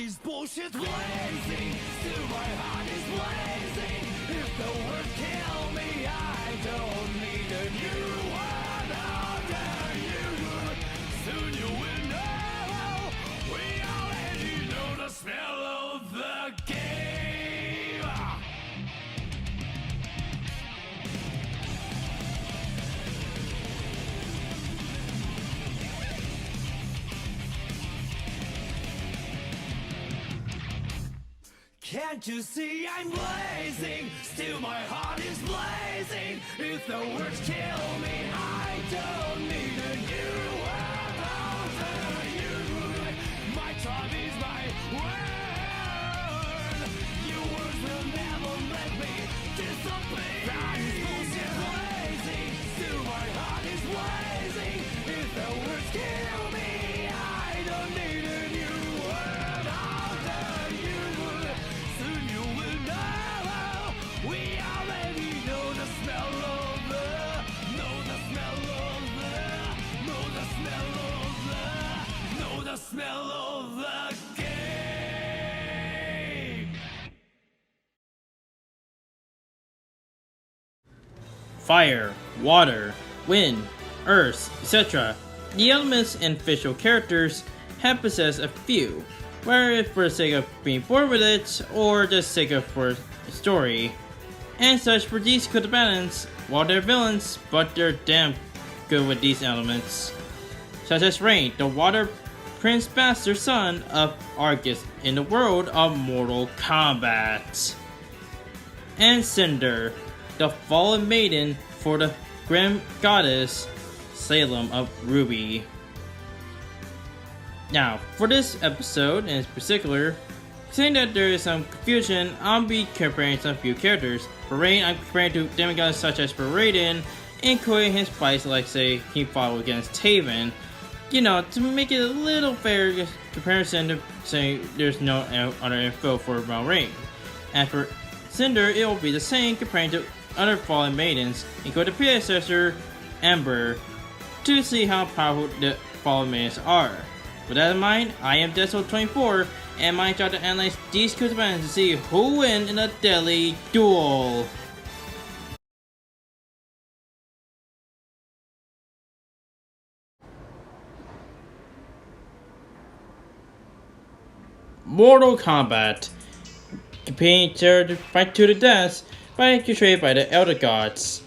is bullshit blazing, still my heart is blazing. If the words kill me, I don't need a new one under you. Soon you will know, we already know the smell of the game. Can't you see I'm blazing? Still my heart is blazing. If the words kill me, I don't need a new one over you. My tongue is my word. Your words will never let me disappear. That is bullshit blazing. Still my heart is blazing. If the words kill me, I don't need a new word over you. Soon you will know, we already know the smell of the, know the smell of the, know the smell of the, know the smell of the game. Fire, water, wind, earth, etc. The elements and fictional characters have possessed a few, whether for the sake of being born with it or the sake of for story. And such for these combatants, while they're villains, but they're damn good with these elements. Such as Rain, the Water Prince Bastard Son of Agrus in the world of Mortal Kombat. And Cinder, the fallen maiden for the grim goddess Salem of RWBY. Now, for this episode in particular, saying that there is some confusion, I'll be comparing some few characters. For Rain, I'm comparing to demigods such as for Raiden, including his fights like say he fought against Taven. You know, to make it a little fair comparison to say there's no other info for about Rain. And for Cinder, it will be the same comparing to other fallen maidens, including the predecessor, Ember, to see how powerful the fallen maidens are. With that in mind, I am Deso24, and my job to analyze these combatants to see who wins in a deadly duel. Mortal Kombat. Competing to fight to the death, fighting controlled by the Elder Gods.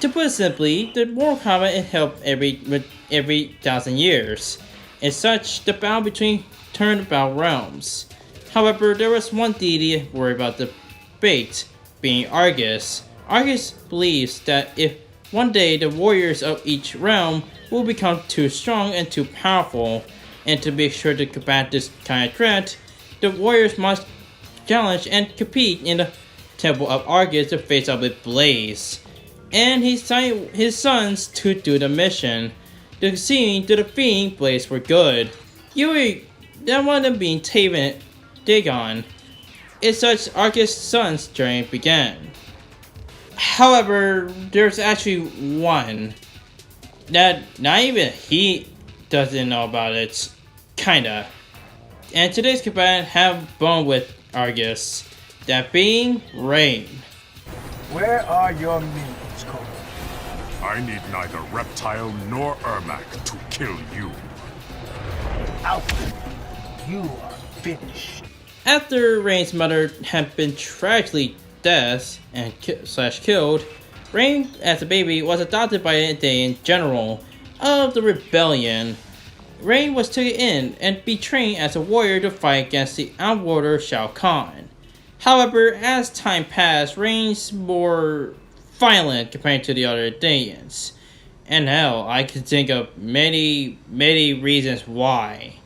To put it simply, the Mortal Kombat is held every 1,000 years. As such, the battle between turned about realms. However, there was one deity worried about the fate, being Argus. Argus believes that if one day the warriors of each realm will become too strong and too powerful, and to be sure to combat this kind of threat, the warriors must challenge and compete in the temple of Argus to face up with Blaze. And he signed his sons to do the mission, succeeding to defeating Blaze for good. That one of them being Taven Dagon. As such, Argus' son's journey began. However, there's actually one that not even he doesn't know about it, kinda. And today's combatant have bone with Argus, that being Rain. Where are your minions, Cole? I need neither Reptile nor Ermac to kill you. Out! You are finished. After Rain's mother had been tragically dead and killed, Rain as a baby was adopted by an Edenian general of the rebellion. Rain was taken in and be trained as a warrior to fight against the outworlder Shao Kahn. However, as time passed, Rain's more violent compared to the other Edenians. And hell, I can think of many reasons why.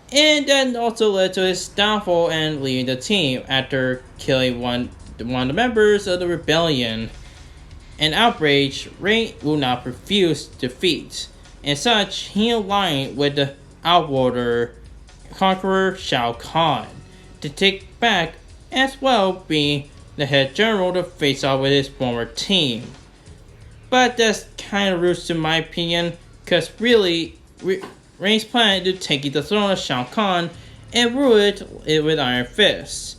And that also led to his downfall and leaving the team after killing one of the members of the rebellion. And outraged, Rain will not refuse defeat. And such, he aligned with the outworlder conqueror Shao Kahn to take back, as well being the head general to face off with his former team. But that's kind of rude to my opinion, because really, Rain's plan to take the throne of Shao Kahn and ruled it with iron fists.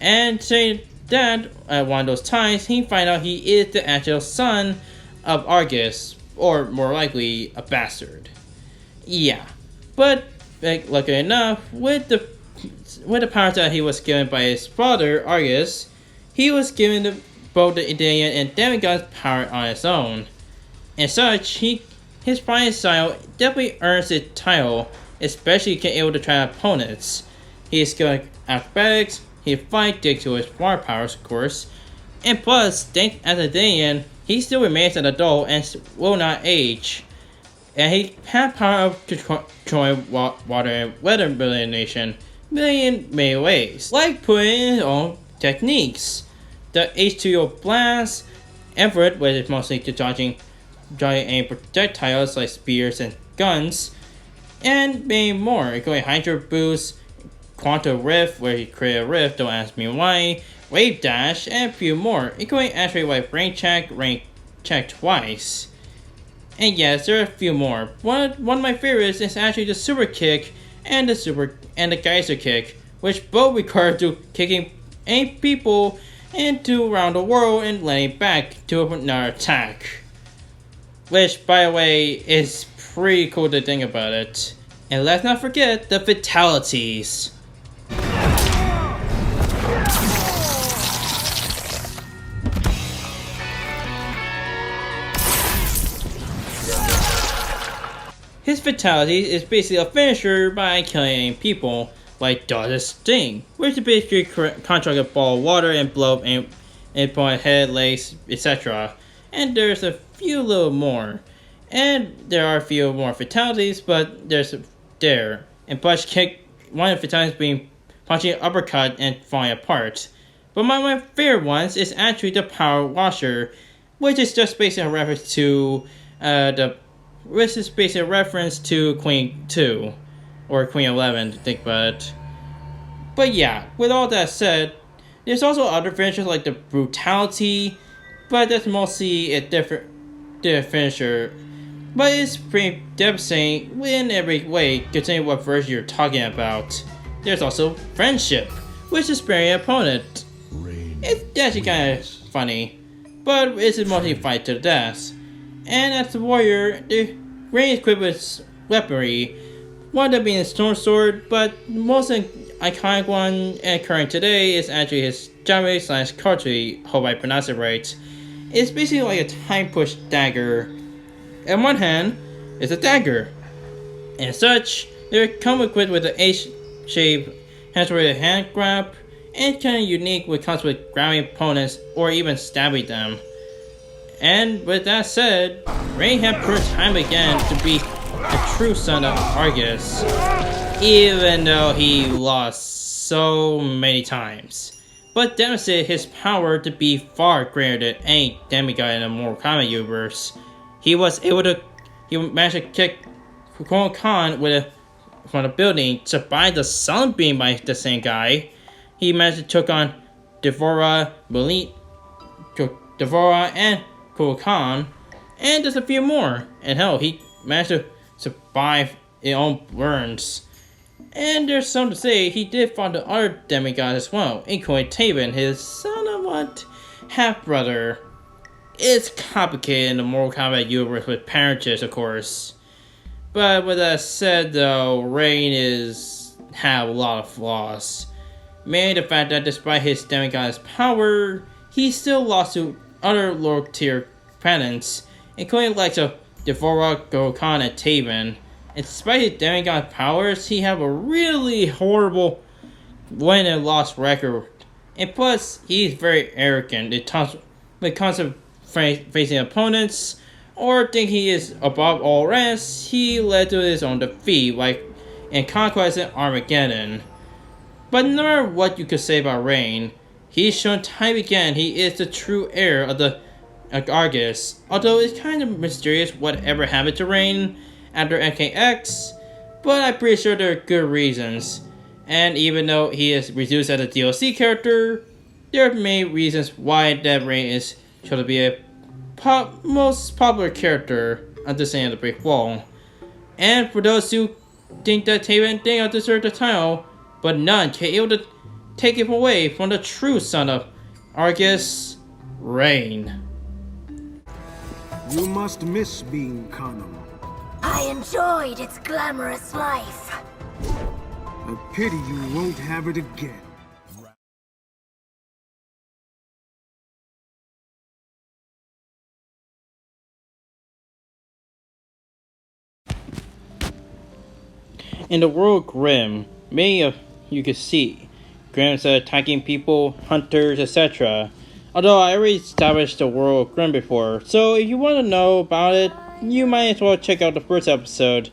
And saying that at one of those times, he find out he is the actual son of Argus, or more likely, a bastard. Yeah, but luckily enough, with the powers that he was given by his father, Argus, he was given both the Edenia and demigod's power on his own. And such, his fighting style definitely earns the title, especially being able to trap opponents. He is skilled at acrobatics, he fight due to his fire powers, of course, and plus, thanks as a Edenian, he still remains an adult and will not age. And he has power of controlling water and weather manipulation in many ways, like putting in his own techniques. The H2O Blast, effort, which is mostly to dodging any projectiles like spears and guns, and many more, including Hydro Boost, Quantum Rift, where he created a rift, don't ask me why, Wave Dash, and a few more, including actually like rank check twice. And yes, there are a few more. One of my favorites is actually the Super Kick and the Geyser Kick, which both require to kicking 8 people into around the world and landing back to another attack. Which, by the way, is pretty cool to think about it. And let's not forget the fatalities. His fatality is basically a finisher by killing people, like Dodge's Sting, which is basically contract a ball of water and blow up and point head, legs, etc. And there's a few little more. And there are a few more fatalities, but and Punch Kick, one of the fatalities being punching an uppercut and falling apart. But my favorite ones is actually the Power Washer, which is just basically a reference to Queen 2, or Queen 11 to think about it. But yeah, with all that said, there's also other finishers like the Brutality, but that's mostly a different finisher. But it's pretty devastating in every way, considering what version you're talking about. There's also Friendship, which is sparing an opponent. It's actually kind of funny, but it's mostly fight to the death. And as a warrior, the Rain is equipped with weaponry, one of them being a Storm Sword, but the most iconic one and current today is actually his Jambe / Cartry, hope I pronounce it right. It's basically like a time push dagger. On one hand, it's a dagger. And such, they come equipped with an H-shaped hand grab, and kind of unique when it comes with grabbing opponents or even stabbing them. And with that said, Rain had proved time again to be a true son of Argus, even though he lost so many times, but demonstrated his power to be far greater than any demigod in the Mortal Kombat universe. He managed to kick Khan from the building, survived the Salem beam by the same guy. He managed to took on Devora and Khan, and there's a few more. And hell, he managed to survive his own burns. And there's some to say he did find the other demigod as well, including Taven, his somewhat half-brother. It's complicated in the Mortal Kombat universe with parentage, of course. But with that said though, Rain have a lot of flaws. Mainly the fact that despite his demigod's power, he still lost to other lower tier opponents, including the likes of Devora, Gokhan, and Taven. And despite his demigod powers, he have a really horrible win and loss record. And plus, he's very arrogant when it comes to facing opponents, or think he is above all rest. He led to his own defeat, like in Konquest and Armageddon. But no matter what you could say about Rain, he's shown time again he is the true heir of the Argus, although it's kind of mysterious whatever happened to Rain after MKX, but I'm pretty sure there are good reasons. And even though he is reduced as a DLC character, there are many reasons why that Rain is shown to be a most popular character on this end of the brick wall. And for those who think that Taven Dingo deserves the title, but none can able to take him away from the true son of Agrus, Rain. You must miss being carnal. I enjoyed its glamorous life. A pity you won't have it again. In the world Grimm, many of you can see Grimms are attacking people, hunters, etc. Although I already established the world Grimm before, so if you want to know about it, you might as well check out the first episode.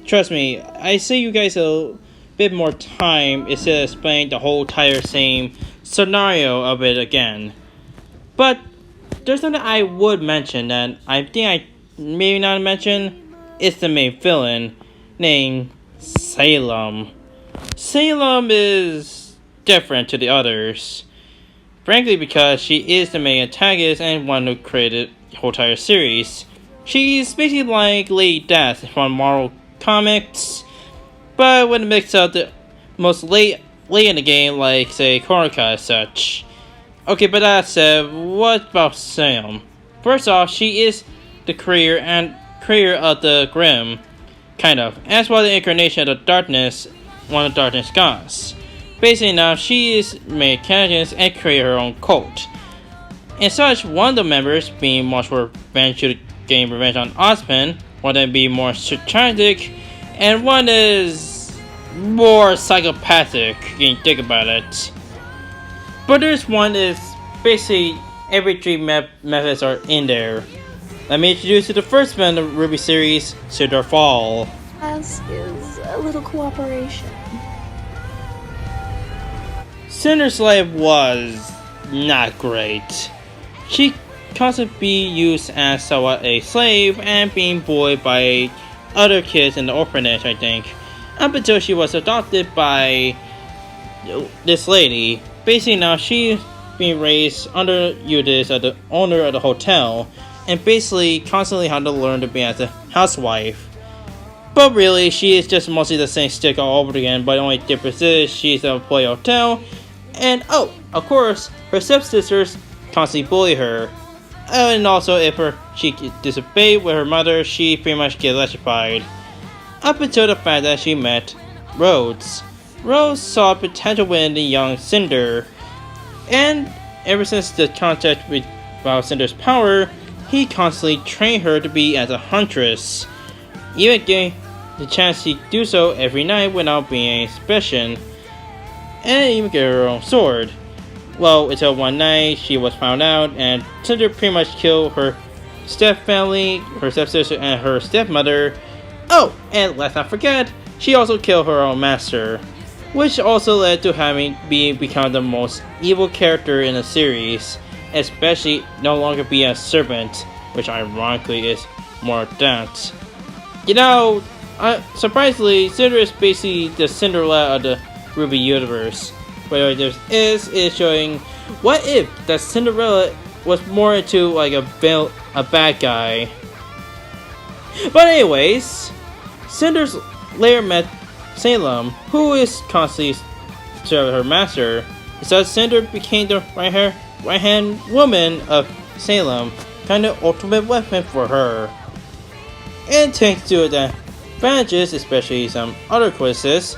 Trust me, I save you guys a bit more time instead of explaining the whole entire same scenario of it again. But there's something I would mention that I think I maybe not mention. It's the main villain named Salem. Salem is different to the others, frankly because she is the main antagonist and one who created the whole entire series. She's basically like Lady Death from Marvel Comics, but with a mix of the most late in the game, like say Konquest and such. Okay, but that said, what about Salem? First off, she is the creator of the Grimm, kind of, as well as the incarnation of the darkness, one of the darkness gods. Basically now, she is made candidates and create her own cult. And such, one of the members, being much more revenge to gain revenge on Osman, one that be more strategic, and one is more psychopathic, when you think about it. But there's one is basically every three methods are in there. Let me introduce you to the first one of the RWBY series, Cinder Fall. As is a little cooperation. Cinder's life was not great. She constantly be used as somewhat a slave and being bullied by other kids in the orphanage, I think, up until she was adopted by this lady. Basically now she's being raised under Udis, the owner of the hotel, and basically constantly had to learn to be as a housewife. But really, she is just mostly the same stick all over again, but the only difference is she's an employee hotel, and oh, of course, her stepsisters constantly bully her. And also, if she disobeyed with her mother, she pretty much gets electrified. Up until the fact that she met Rhodes. Rhodes saw potential in the young Cinder, and ever since the contact with Cinder's power, he constantly trained her to be as a huntress, even getting the chance to do so every night without being a suspicion, and even get her own sword. Well, until one night she was found out, and Cinder pretty much killed her step-family, her stepsister, and her stepmother. Oh, and let's not forget, she also killed her own master, which also led to having become the most evil character in the series, especially no longer be a servant, which ironically is more that. You know, surprisingly, Cinder is basically the Cinderella of the RWBY universe. But what there is showing, what if that Cinderella was more into like a bad guy. But anyways, Cinder's later met Salem, who is constantly serving her master. So Cinder became the right hand woman of Salem, kind of ultimate weapon for her. And thanks to the advantages, especially some other quizzes,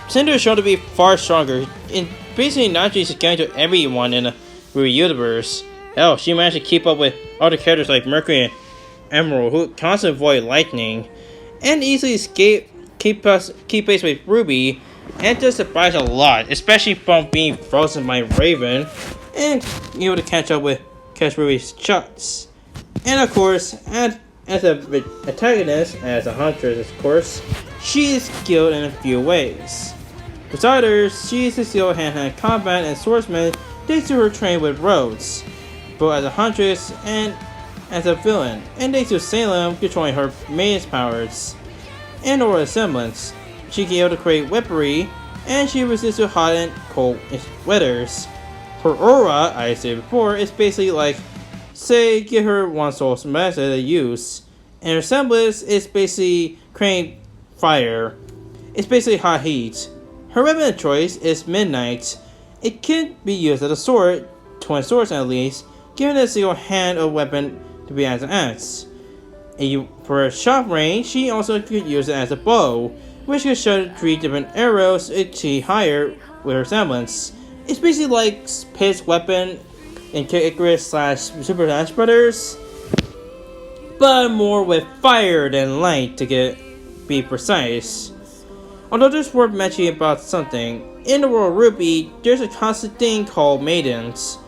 Cinder is shown to be far stronger in basically not just getting to everyone in the RWBY universe. Hell, she managed to keep up with other characters like Mercury and Emerald, who constantly avoid lightning, and easily keep pace with RWBY, and just surprise a lot, especially from being frozen by Raven, and able to catch RWBY's shots. And of course, as an antagonist, as a huntress, of course, she is skilled in a few ways. Besides others, she is a skilled hand-to-hand combat and swordsman thanks to her training with Rhodes, both as a huntress and as a villain, and thanks to Salem controlling her maiden's powers. And over a semblance, she can able to create weaponry, and she resists to hot and cold weathers. Her aura, I said before, is basically like, say, give her one soul method to use, and her semblance is basically creating fire. It's basically hot heat. Her weapon of choice is Midnight. It can be used as a sword, twin swords at least, given a single hand of weapon to be as an axe. For shot range, she also could use it as a bow, which could shoot 3 different arrows to see higher with her semblance. It's basically like Pit's weapon in Icarus / Super Smash Brothers, but more with fire than light to be precise. Although there's worth mentioning about something, in the world of RWBY, there's a constant thing called Maidens.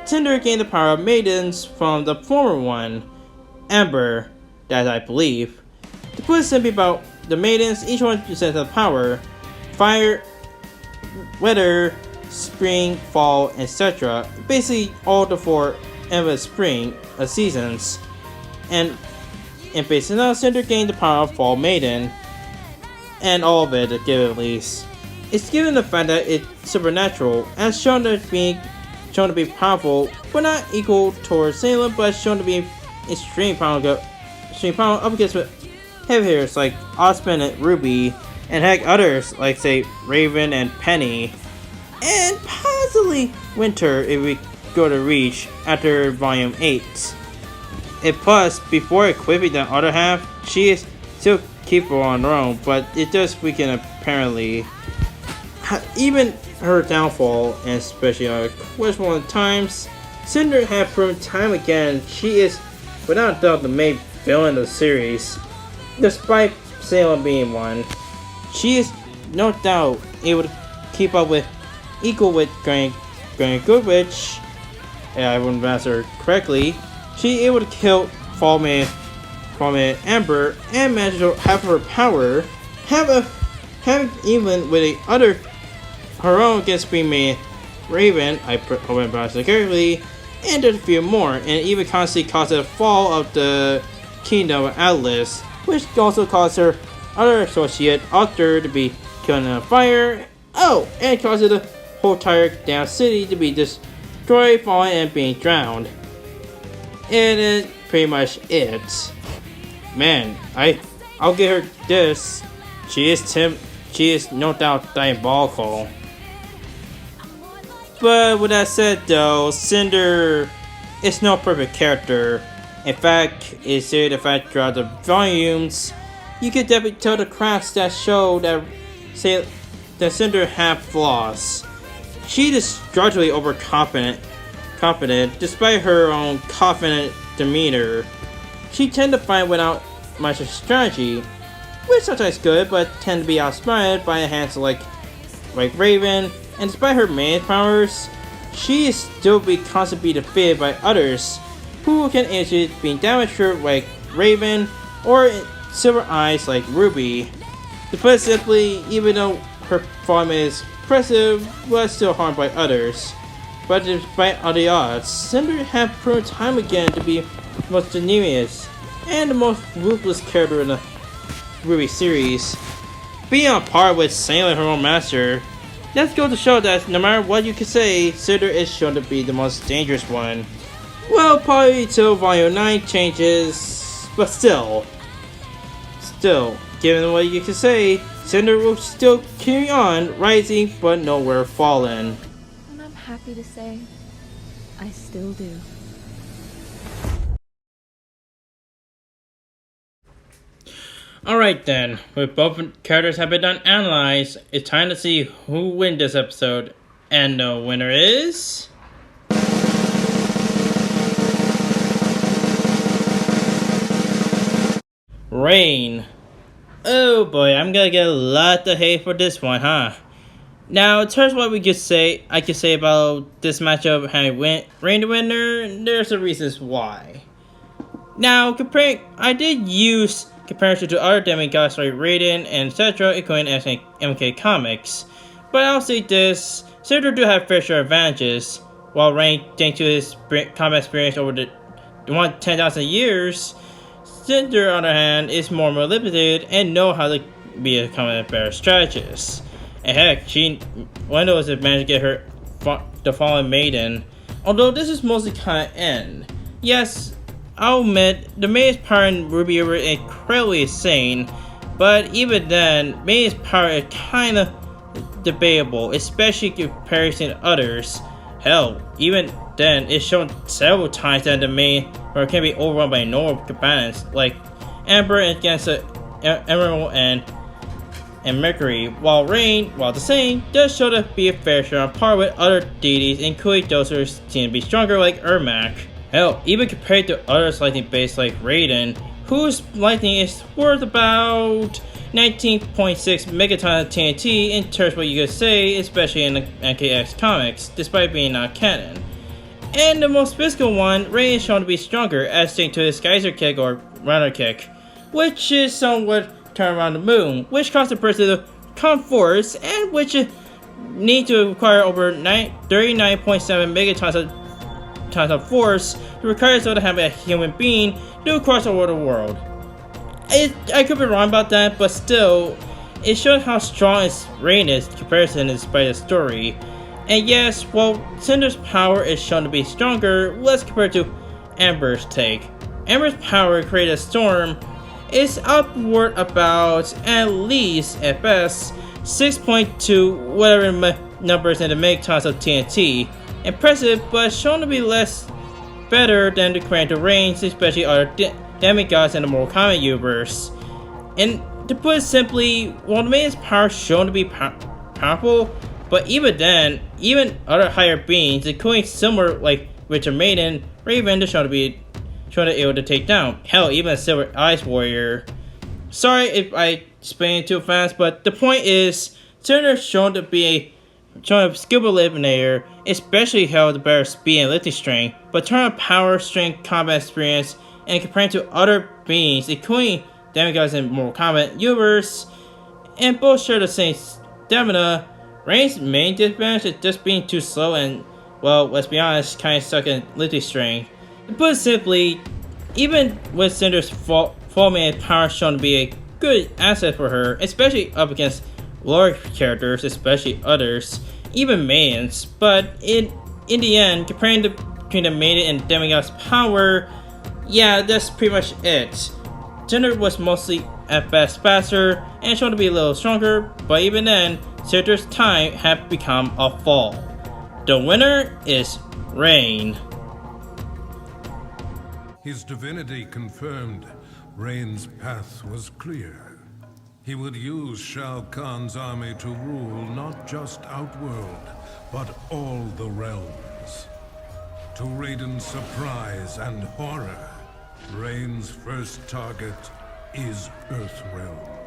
Cinder gained the power of Maidens from the former one, Amber, that I believe. To put it simply about the Maidens, each one possesses a power: fire, weather, spring, fall, etc. Basically all the 4 endless spring seasons. And basically now Cinder gained the power of Fall Maiden. And all of it, to give it at least. It's given the fact that it's supernatural, as shown to be powerful, but not equal towards Salem, but shown to be extreme power up against heavy hitters like Osman and RWBY, and heck others like say Raven and Penny, and possibly Winter if we go to Reach after Volume 8. And plus, before equipping the other half, she is still capable on her own, but it does weaken apparently. Even her downfall, and especially on questionable times, Cinder has proven time again she is without doubt the main villain of the series. Despite Salem being one, she is no doubt able to keep up with Granny Goodwitch, and I wouldn't answer correctly. She is able to kill Fallman Amber and manage to have her power, have even with the other her own against being Raven, I hope I pronounced it correctly, and there's a few more, and even constantly caused the fall of the Kingdom of Atlas, which also caused her other associate, Octor, to be killed in a fire. Oh, and caused the whole entire damn city to be destroyed, falling, and being drowned. And it's pretty much it. Man, I'll give her this. She is no doubt diabolical. But with that said though, Cinder is no perfect character. In fact, it's the fact throughout the volumes, you can definitely tell the cracks that show that Cinder had flaws. She is structurally overconfident, despite her own confident demeanor. She tends to fight without much strategy, which sometimes good, but tend to be outsmarted by a handful like Raven. And despite her main powers, she is still constantly defeated by others who can easily be damaged like Raven or Silver Eyes like RWBY. To put it simply, even though her form is impressive, was still harmed by others. But despite all the odds, Cinder has proven time again to be the most genius and the most ruthless character in the RWBY series. Being on par with Salem, her own master, let's go to show that no matter what you can say, Cinder is shown to be the most dangerous one. Well, probably till Volume 9 changes, but still, given what you can say, Cinder will still carry on rising, but nowhere fallen. And I'm happy to say, I still do. Alright then, with both characters have been analyzed, it's time to see who wins this episode. And the winner is... Rain. Oh boy, I'm gonna get a lot of hate for this one, huh? Now, in terms of what I could say about this matchup having Rain the winner, there's a reasons why. Now, I did use comparison to other demigods like Raiden and etc. including MK Comics. But I'll say this, Cinder do have fair share advantages, while Rain, thanks to his combat experience over the 10,000 years, Cinder on the other hand is more limited and know how to be a combat better strategist. And heck, one of those that managed to get her the fallen Maiden, although this is mostly kind of end. Yes, I'll admit, the Maiden's power in RWBY were incredibly insane, But even then, Maiden's power is kinda debatable, especially in comparison to others. Hell, even then, it's shown several times that the main or can be overrun by normal combatants like Amber against Emerald and Mercury, while Rain, while the same, does show to be a fair share on par with other deities, including those who seem to be stronger like Ermac. Hell, even compared to other lightning based like Raiden, whose lightning is worth about 19.6 megatons of TNT in terms of what you could say, especially in the NKX comics, despite being not canon. And the most physical one, Raiden is shown to be stronger, as seen to his geyser kick or runner kick, which is somewhat turn around the moon, which causes the person to come force, and which need to require over 39.7 megatons of force to require so to have a human being to cross over the world. I could be wrong about that, but still, it shows how strong Rain is in comparison despite the story. And yes, while Cinder's power is shown to be stronger, let's compare it to Amber's take. Amber's power to create a storm is upward about, at least, at best, 6.2 whatever numbers in the megatons of TNT. Impressive, but shown to be less better than the current range, especially other demigods in the Mortal Kombat universe. And to put it simply, while the Maiden's power is shown to be powerful, but even then, even other higher beings, including similar like Richard Maiden, Raven is shown to be able to take down. Hell, even a Silver Eyes Warrior. Sorry if I explained it too fast, but the point is, Cinder is shown to be a skillful eliminator, especially held the better speed and lifting strength, but turn on power, strength, combat experience, and compared to other beings, including demigods in Mortal Kombat universe, and both share the same stamina. Rain's main disadvantage is just being too slow and, well, let's be honest, kinda stuck in lifting strength. To put it simply, even with Cinder's full man power shown to be a good asset for her, especially up against lower characters, especially others, even Maidens, but in the end, comparing between the Maiden and Demigod's power, yeah, that's pretty much it. Cinder was mostly at best faster and shown to be a little stronger, but even then, Cinder's time had become a fall. The winner is Rain. His divinity confirmed, Rain's path was clear. He would use Shao Kahn's army to rule not just Outworld, but all the realms. To Raiden's surprise and horror, Rain's first target is Earthrealm.